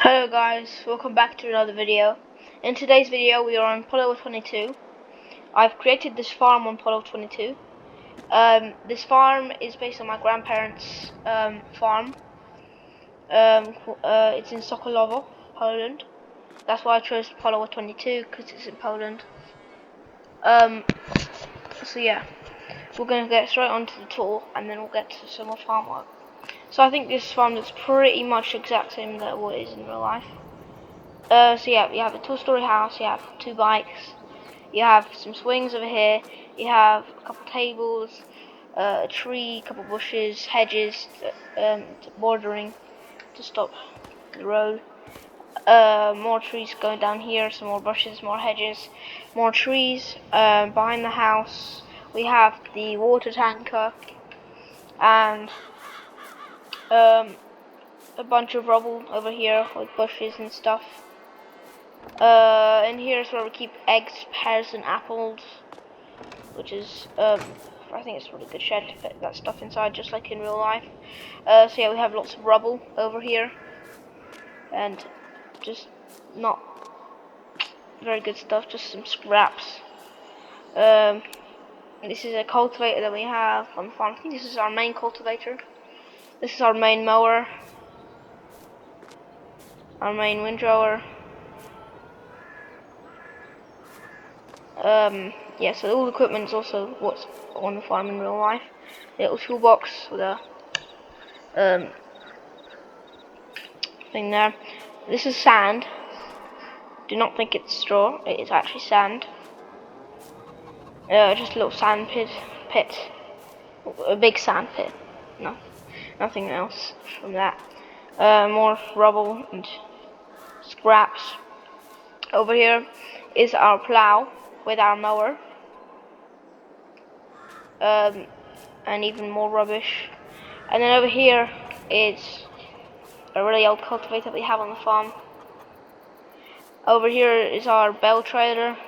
Hello guys, welcome back to another video. In today's video we are on Polo 22. I've created this farm on Polo 22. This farm is based on my grandparents' farm. It's in Sokolowo, Poland. That's why I chose Polo 22, because it's in Poland. So yeah, we're going to get straight onto the tour and then we'll get to some more farm work. So I think this farm looks pretty much the exact same that what it is in real life. So yeah, you have a two-story house, you have two bikes, you have some swings over here, you have a couple tables, a tree, a couple bushes, hedges, bordering to stop the road. More trees going down here, some more bushes, more hedges, more trees. Behind the house we have the water tanker and a bunch of rubble over here with bushes and stuff. And here's where we keep eggs, pears, and apples, which is I think it's a really good shed to fit that stuff inside, just like in real life. So yeah, we have lots of rubble over here, and just not very good stuff, just some scraps. This is a cultivator that we have on the farm. I think this is our main cultivator. This is our main mower, our main windrower. Yeah, so all the equipment is also what's on the farm in real life. Little toolbox with a thing there. This is sand. Do not think it's straw. It is actually sand. Just a little sand pit, a big sand pit. No, nothing else from that. More rubble and scraps. Over here is our plow with our mower. And even more rubbish. And then over here is a really old cultivator that we have on the farm. Over here is our bell trailer.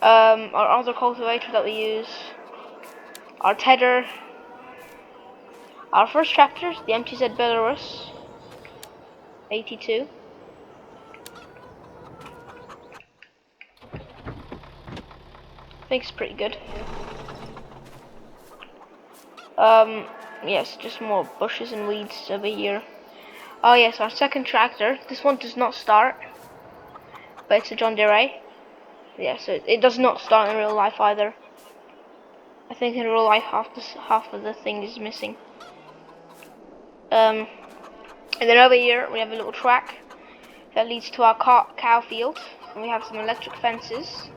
Our other cultivator that we use. Our tedder. Our first tractor, the MTZ Belarus 82. I think it's pretty good. Yes, just more bushes and weeds over here. Oh yes, our second tractor. This one does not start, but it's a John Deere. Yeah, so it does not start in real life either. I think in real life half of the thing is missing. And then over here we have a little track that leads to our cow field, and we have some electric fences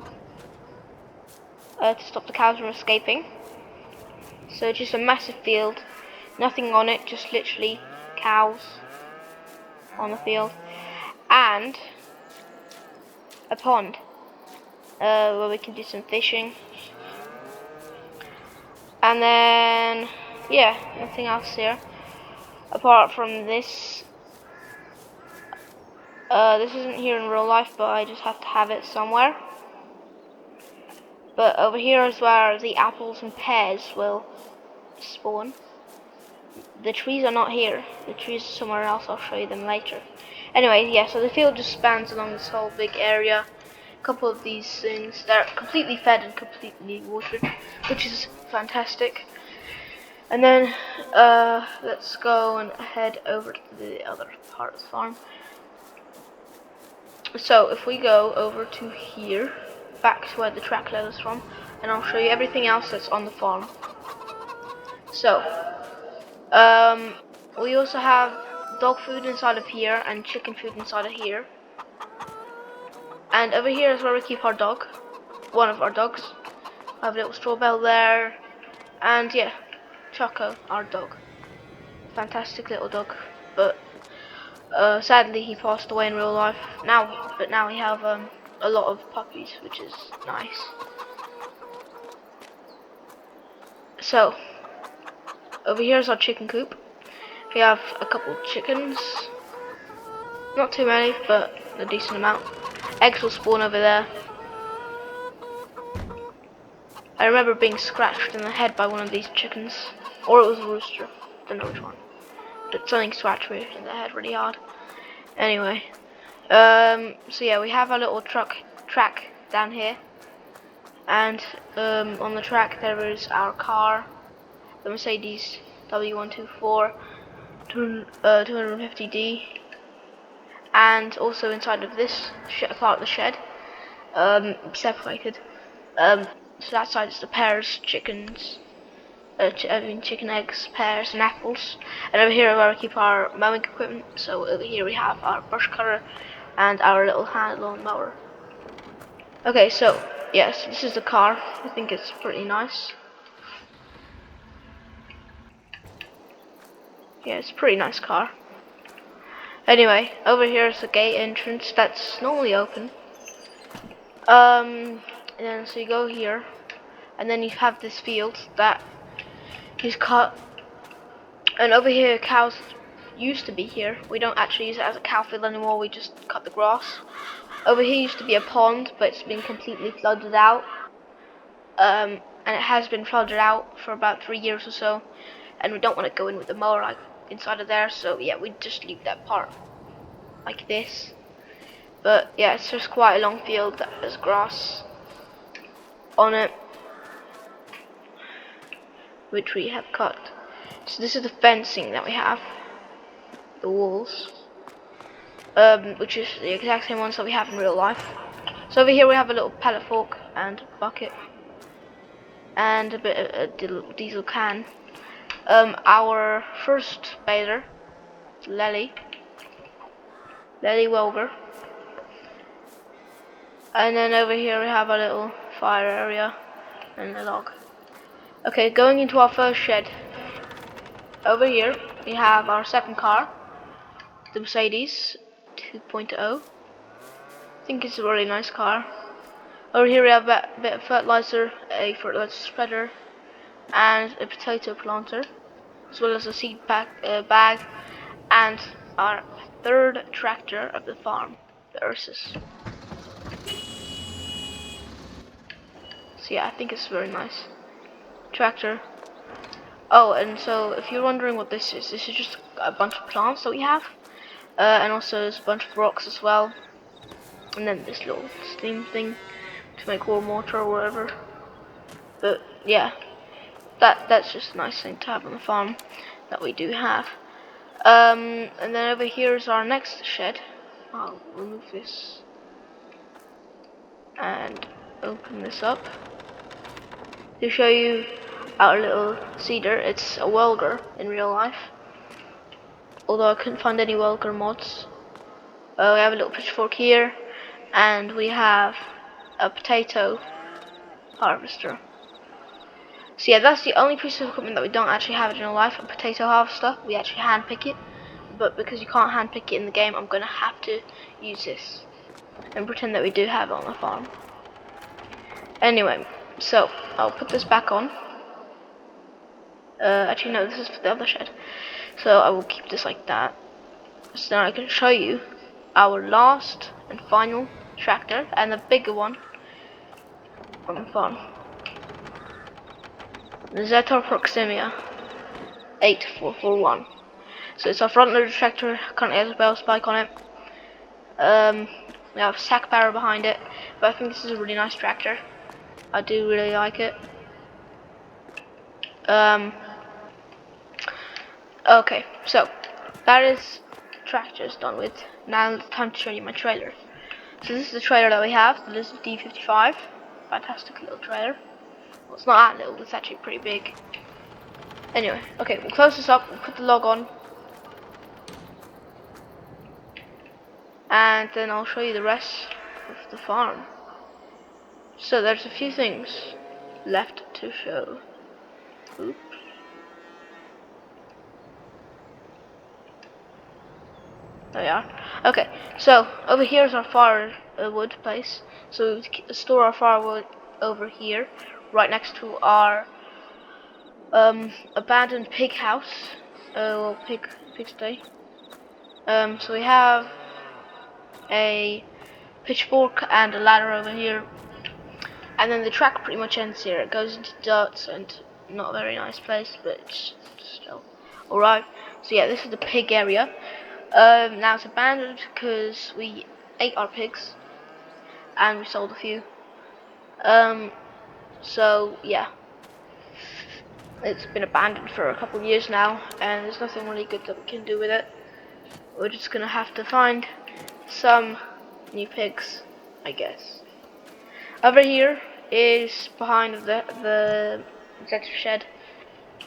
to stop the cows from escaping. So just a massive field, nothing on it, just literally cows on the field, and a pond where we can do some fishing. And then yeah, nothing else here apart from this. This isn't here in real life, but I just have to have it somewhere. But over here is where the apples and pears will spawn. The trees are not here. The trees are somewhere else. I'll show you them later. Anyway, yeah, so the field just spans along this whole big area. A couple of these things, they're completely fed and completely watered, which is fantastic. And then let's go and head over to the other part of the farm. So if we go over to here, back to where the track led us from, and I'll show you everything else that's on the farm. So we also have dog food inside of here and chicken food inside of here. And over here is where we keep our dog, one of our dogs. I have a little straw bale there, and yeah, Choco, our dog. Fantastic little dog, but sadly he passed away in real life. But now we have a lot of puppies, which is nice. So over here is our chicken coop. We have a couple of chickens, not too many, but a decent amount. Eggs will spawn over there. I remember being scratched in the head by one of these chickens, or it was a rooster. don't know which one. But something scratched me in the head really hard. Anyway, so yeah, we have our little track down here, and on the track there is our car, the Mercedes W124 250D, and also inside of this part of the shed, separated. So that side is the pears, chickens, chicken eggs, pears, and apples. And over here where we keep our mowing equipment. So over here we have our brush cutter and our little hand lawn mower. Okay, so yes, this is the car. I think it's pretty nice. Yeah, it's a pretty nice car. Anyway, over here is the gate entrance that's normally open. And then so you go here, and then you have this field that is cut. And over here, cows used to be here. We don't actually use it as a cow field anymore. We just cut the grass. Over here used to be a pond, but it's been completely flooded out. And it has been flooded out for about 3 years or so. And we don't want to go in with the mower like inside of there. So yeah, we just leave that part like this. But yeah, it's just quite a long field that has grass on it, which we have cut. So this is the fencing that we have, the walls, which is the exact same ones that we have in real life. So over here we have a little pallet fork and bucket, and a bit of a diesel can. Our first baler, Lely Welger. And then over here we have a little fire area and a log. Okay, going into our first shed. Over here we have our second car, the Mercedes 2.0. I think it's a really nice car. Over here we have a bit of fertilizer, a fertilizer spreader, and a potato planter, as well as a seed bag, and our third tractor of the farm, the Ursus. So yeah, I think it's very nice tractor. Oh, and so if you're wondering what this is just a bunch of plants that we have, and also there's a bunch of rocks as well, and then this little steam thing to make warm water or whatever. But yeah, that's just a nice thing to have on the farm that we do have. And then over here is our next shed. I'll remove this and open this up to show you our little seeder. It's a Welger in real life, although I couldn't find any Welger mods. We have a little pitchfork here, and we have a potato harvester. So yeah, that's the only piece of equipment that we don't actually have in real life, a potato harvester. We actually hand pick it, but because you can't hand pick it in the game, I'm gonna have to use this and pretend that we do have it on the farm. Anyway, so I'll put this back on. Actually no, this is for the other shed, so I will keep this like that, so then I can show you our last and final tractor, and the bigger one on the farm, the Zetor Proximia 8441. So it's our front loader tractor, currently has a bell spike on it. We have a sack barrow behind it, but I think this is a really nice tractor. I do really like it. Okay, so that is tractors done with. Now it's time to show you my trailer. So this is the trailer that we have, the Lizard D55. Fantastic little trailer. Well, it's not that little, it's actually pretty big. Anyway, okay, we'll close this up, we'll put the log on, and then I'll show you the rest of the farm. So there's a few things left to show. Oops. There we are. Okay, so over here is our firewood place. So we store our firewood over here, right next to our abandoned pig house, well, pigsty. So we have a pitchfork and a ladder over here, and then the track pretty much ends here. It goes into dirt and not a very nice place, but it's still. Alright, so yeah, this is the pig area. Now it's abandoned because we ate our pigs and we sold a few. So yeah, it's been abandoned for a couple of years now, and there's nothing really good that we can do with it. We're just gonna have to find some new pigs, I guess. Over here is behind the detective shed,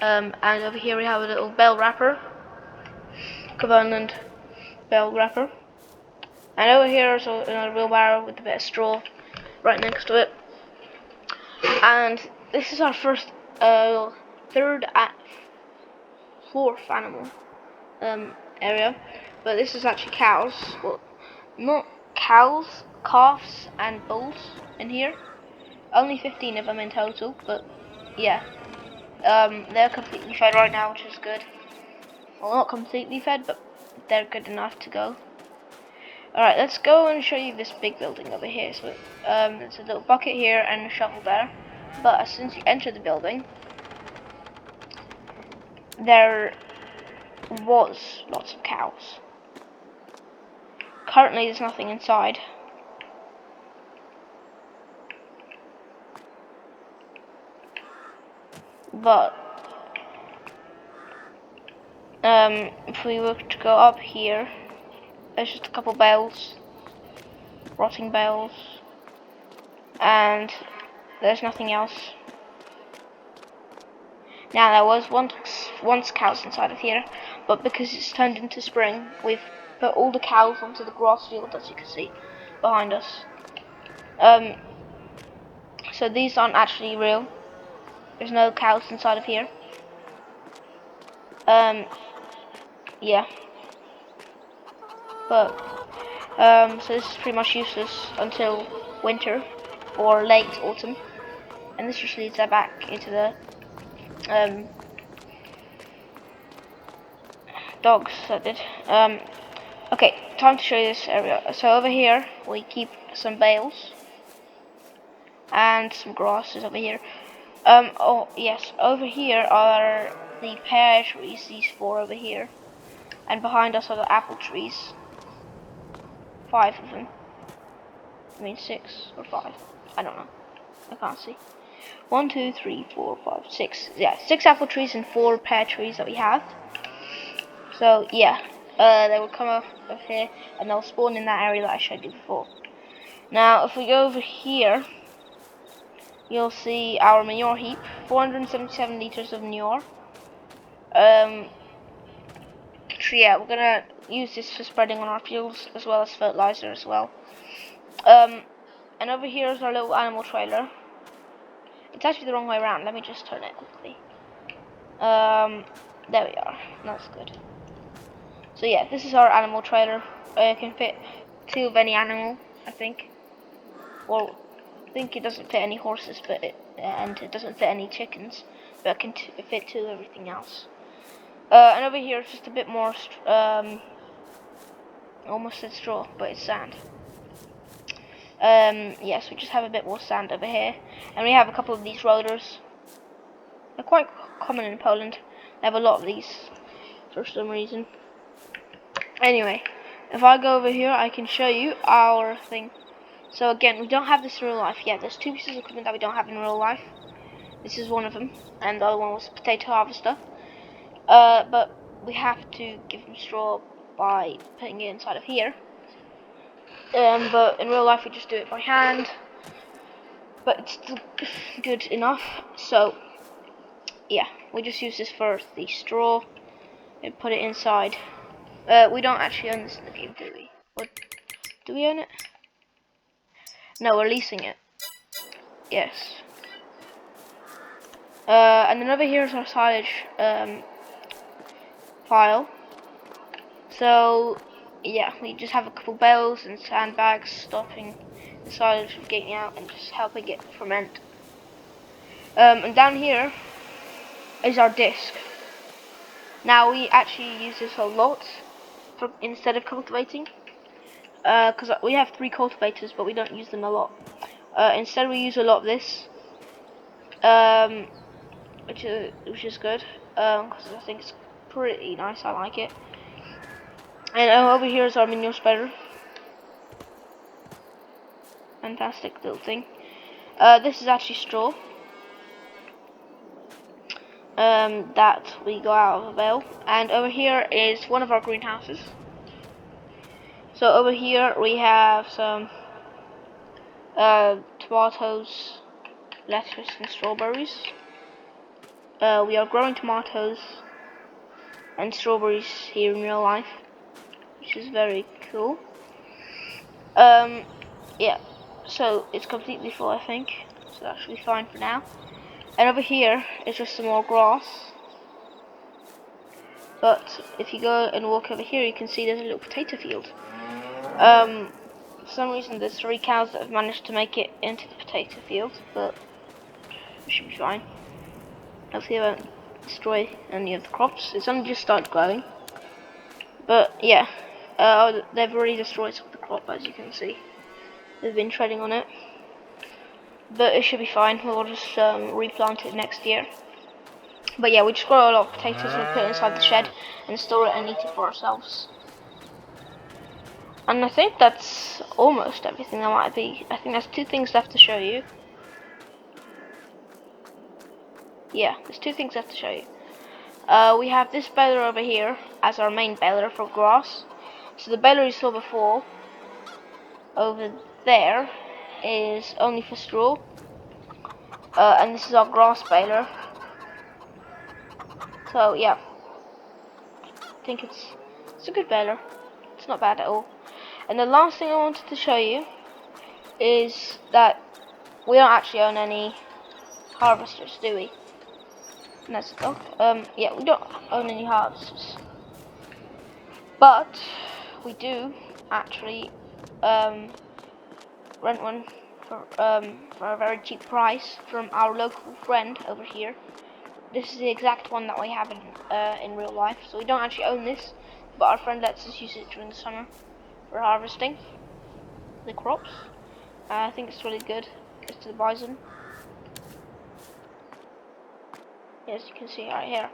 and over here we have a little bell wrapper, covenant bell wrapper, and over here is another wheelbarrow with a bit of straw right next to it. And this is our first, third, fourth animal area, but this is actually cows. Well, not cows, calves and bulls in here. Only 15 of them in total, but yeah, they're completely fed right now, which is good. Well, not completely fed, but they're good enough to go. Alright, let's go and show you this big building over here. So, there's a little bucket here and a shovel there. But as soon as you enter the building, there was lots of cows. Currently, there's nothing inside. But if we were to go up here, there's just a couple bales, rotting bales, and there's nothing else. Now there was once cows inside of here, but because it's turned into spring, we've put all the cows onto the grass field, as you can see behind us. So these aren't actually real. There's no cows inside of here. Yeah. But so this is pretty much useless until winter or late autumn, and this just leads that back into the dogs that did. Okay, time to show you this area. So over here we keep some bales and some grasses over here. Oh yes, over here are the pear trees, these 4 over here, and behind us are the apple trees. 5 of them. I mean 6 or 5. I don't know. I can't see. 1, 2, 3, 4, 5, 6. Yeah, 6 apple trees and 4 pear trees that we have. So yeah, they will come off of here and they'll spawn in that area that I showed you before. Now, if we go over here, you'll see our manure heap. 477 liters of manure. So yeah, we're gonna use this for spreading on our fields as well as fertilizer as well. And over here is our little animal trailer. It's actually the wrong way around. Let me just turn it quickly. There we are. That's good. So yeah, this is our animal trailer. It can fit 2 of any animal, I think. Well, I think it doesn't fit any horses, but and it doesn't fit any chickens, but it can fit 2 of everything else. And over here it's just a bit more, almost said straw, but it's sand. Yes, we just have a bit more sand over here, and we have a couple of these rollers. They're quite common in Poland. They have a lot of these for some reason. Anyway, if I go over here, I can show you our thing. So again, we don't have this in real life yet. There's 2 pieces of equipment that we don't have in real life. This is one of them, and the other one was a potato harvester. But we have to give them straw by putting it inside of here. But in real life we just do it by hand. But it's still good enough. So yeah, we just use this for the straw and put it inside. We don't actually own this in the game, do we? Or do we own it? No, we're leasing it. Yes. And then over here is our silage pile. So yeah, we just have a couple bales and sandbags stopping the silage from getting out and just helping it ferment. And down here is our disc. Now we actually use this a lot instead of cultivating, because we have 3 cultivators, but we don't use them a lot. Instead, we use a lot of this, which is good, because I think it's pretty nice. I like it. And over here is our minion spider. Fantastic little thing. This is actually straw. That we got out of a bale. And over here is one of our greenhouses. So over here we have some tomatoes, lettuce and strawberries. We are growing tomatoes and strawberries here in real life, which is very cool. Yeah, so it's completely full, I think, so that should be fine for now. And over here is just some more grass. But if you go and walk over here, you can see there's a little potato field. For some reason there's 3 cows that have managed to make it into the potato field, but it should be fine. Hopefully it won't destroy any of the crops. It's only just started growing. But yeah, they've already destroyed some of the crop, as you can see. They've been treading on it. But it should be fine. We'll just replant it next year. But yeah, we just grow a lot of potatoes and put it inside the shed and store it and eat it for ourselves. And I think that's almost everything there might be. I think there's 2 things left to show you. Yeah, there's 2 things left to show you. We have this baler over here as our main baler for grass. So the baler you saw before over there is only for straw. And this is our grass baler. So yeah, I think it's a good baler. It's not bad at all. And the last thing I wanted to show you is that we don't actually own any harvesters, do we? And that's a dog. Yeah, we don't own any harvesters, but we do actually rent one for a very cheap price from our local friend over here. This is the exact one that we have in real life, so we don't actually own this, but our friend lets us use it during the summer for harvesting the crops. I think it's really good. Goes to the bison. Yes, you can see right here.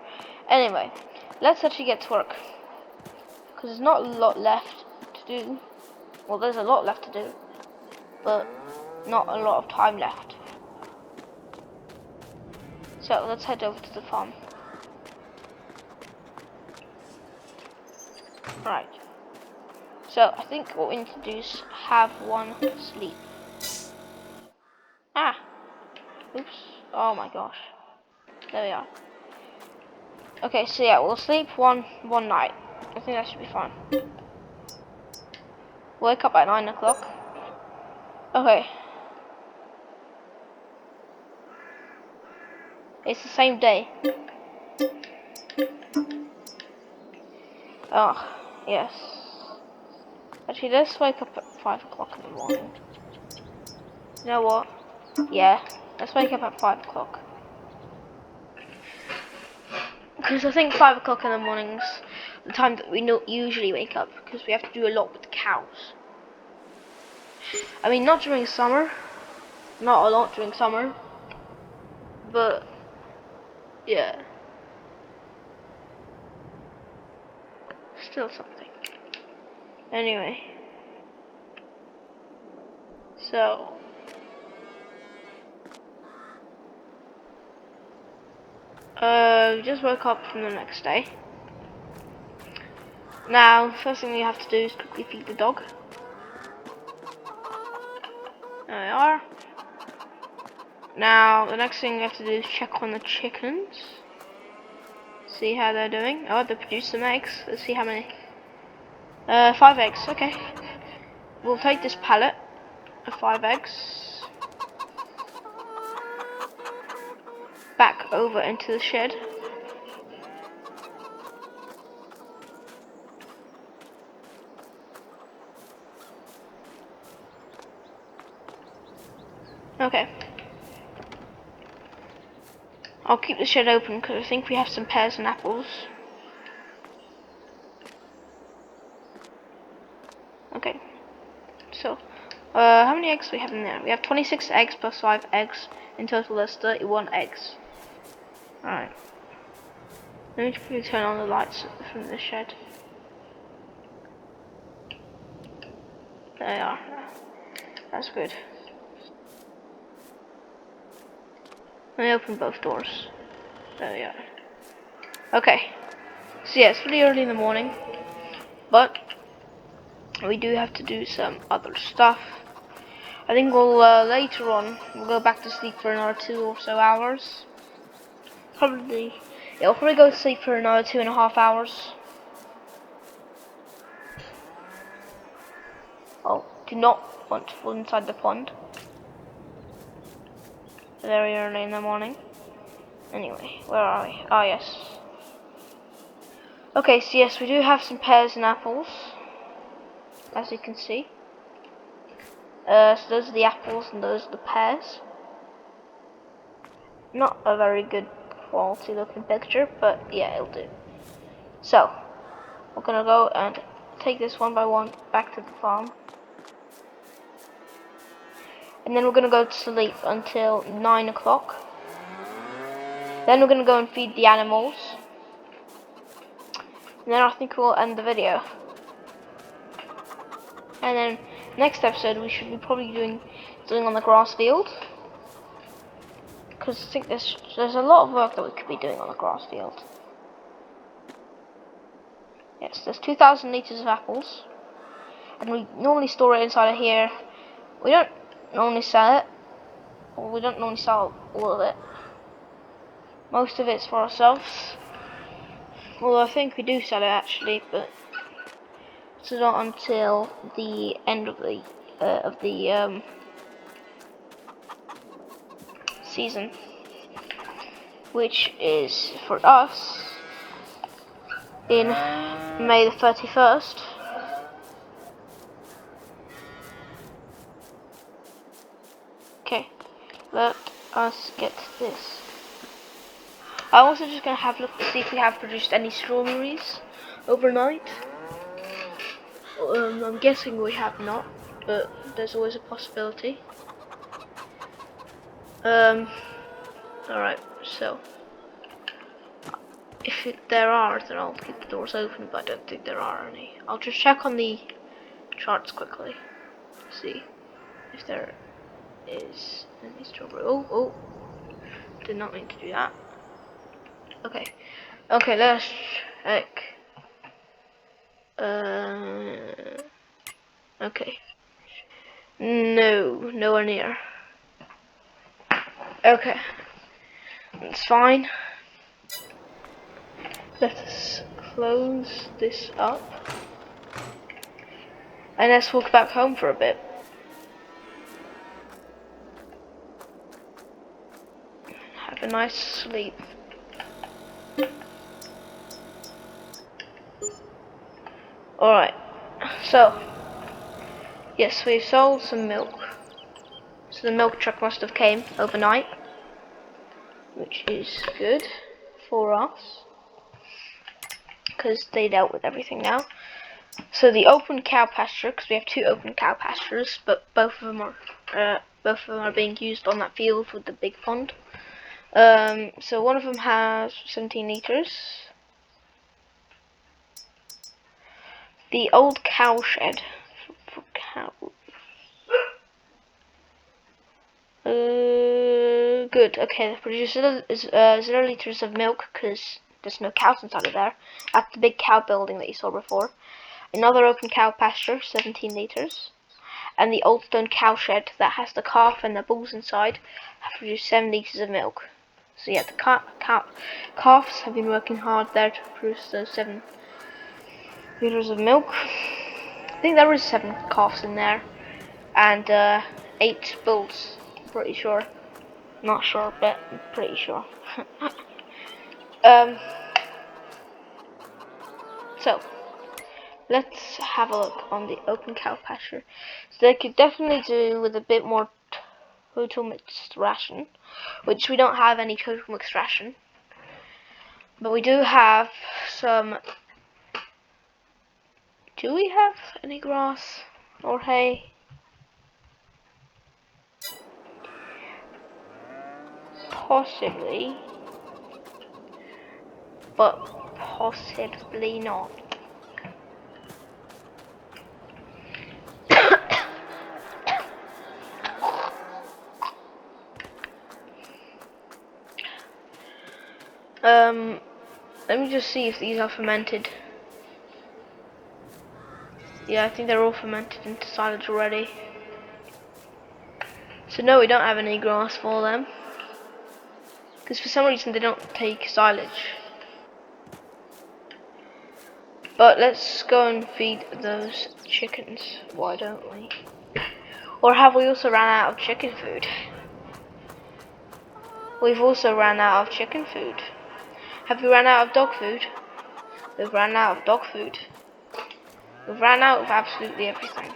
Anyway, let's actually get to work, because there's not a lot left to do. Well, there's a lot left to do, but not a lot of time left. So let's head over to the farm. Right. So I think what we need to do is have one sleep. Ah! Oops. Oh my gosh. There we are. Okay, so yeah, we'll sleep one night. I think that should be fine. Wake up at 9 o'clock. Okay. It's the same day. Oh, yes. Actually, let's wake up at 5 o'clock in the morning. You know what? Yeah, let's wake up at 5 o'clock. Because I think 5 o'clock in the morning's the time that we usually wake up, because we have to do a lot with the cows. I mean, not during summer. Not a lot during summer. But, yeah. Still something. Anyway. So. We just woke up from the next day. Now, first thing we have to do is quickly feed the dog. There we are. Now, the next thing we have to do is check on the chickens. See how they're doing. Oh, they produced some eggs. Let's see how many. 5 eggs, okay. We'll take this pallet of 5 eggs back over into the shed. Okay. I'll keep the shed open because I think we have some pears and apples. Okay. So, how many eggs do we have in there? We have 26 eggs plus 5 eggs. In total, that's 31 eggs. Alright. Let me quickly turn on the lights from the shed. There they are. That's good. Let me open both doors. There we are. Okay. So yeah, it's pretty early in the morning, but we do have to do some other stuff. I think we'll later on we'll go back to sleep for another 2 or so hours. Probably, yeah, we'll probably go to sleep for another 2.5 hours. Oh, do not want to fall inside the pond. Very early in the morning. Anyway, where are we? Ah, yes. Okay, so yes, we do have some pears and apples, as you can see. So those are the apples and those are the pears. Not a very good quality looking picture, but yeah, it'll do. So, we're gonna go and take this one by one back to the farm. And then we're gonna go to sleep until 9 o'clock. Then we're gonna go and feed the animals. And then I think we'll end the video. And then next episode we should be probably doing on the grass field. Because I think there's a lot of work that we could be doing on the grass field. Yes, there's 2,000 litres of apples. And we normally store it inside of here. We don't normally sell it. Or we don't normally sell all of it. Most of it's for ourselves. Well, I think we do sell it actually, but it's not until the end of the season, which is for us in May the 31st. Okay, let us get this. I'm also just gonna have a look to see if we have produced any strawberries overnight. I'm guessing we have not, but there's always a possibility. Alright, so if there are, then I'll keep the doors open, but I don't think there are any. I'll just check on the charts quickly, see if there is any strawberry. Oh, did not mean to do that. Okay, let's check. Okay. No, nowhere near. Okay, that's fine. Let us close this up. And let's walk back home for a bit. Have a nice sleep. Alright, so yes, we've sold some milk. So the milk truck must have came overnight, which is good for us because they dealt with everything now. So the open cow pasture, because we have 2 open cow pastures, but both of them are being used on that field with the big pond. So one of them has 17 litres. The old cow shed for cows. Good. Okay, that produces 0 litres of milk because there's no cows inside of there. That's the big cow building that you saw before. Another open cow pasture, 17 litres. And the old stone cow shed that has the calf and the bulls inside have produced 7 litres of milk. So yeah, the calves have been working hard there to produce those 7 litres of milk. I think there was 7 calves in there, and 8 bulls. I'm pretty sure. Not sure, but I'm pretty sure. So let's have a look on the open cow pasture. So they could definitely do with a bit more total mixed ration, which we don't have any total mixed ration, but we do have some. Do we have any grass or hay? Possibly. but possibly not. Let me just see if these are fermented. Yeah, I think they're all fermented into silage already. So no, we don't have any grass for them. Because for some reason they don't take silage. But let's go and feed those chickens. Why don't we? Or have we also ran out of chicken food? We've also ran out of chicken food. Have we run out of dog food? We've run out of dog food. We've ran out of absolutely everything.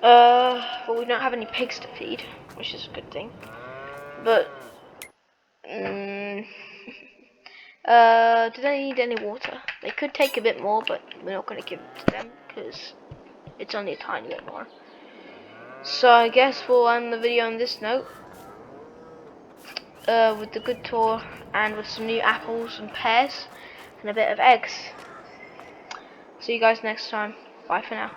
Well, we don't have any pigs to feed, which is a good thing. But, do they need any water? They could take a bit more, but we're not going to give it to them because it's only a tiny bit more. So I guess we'll end the video on this note. With the good tour and with some new apples and pears and a bit of eggs. See you guys next time. Bye for now.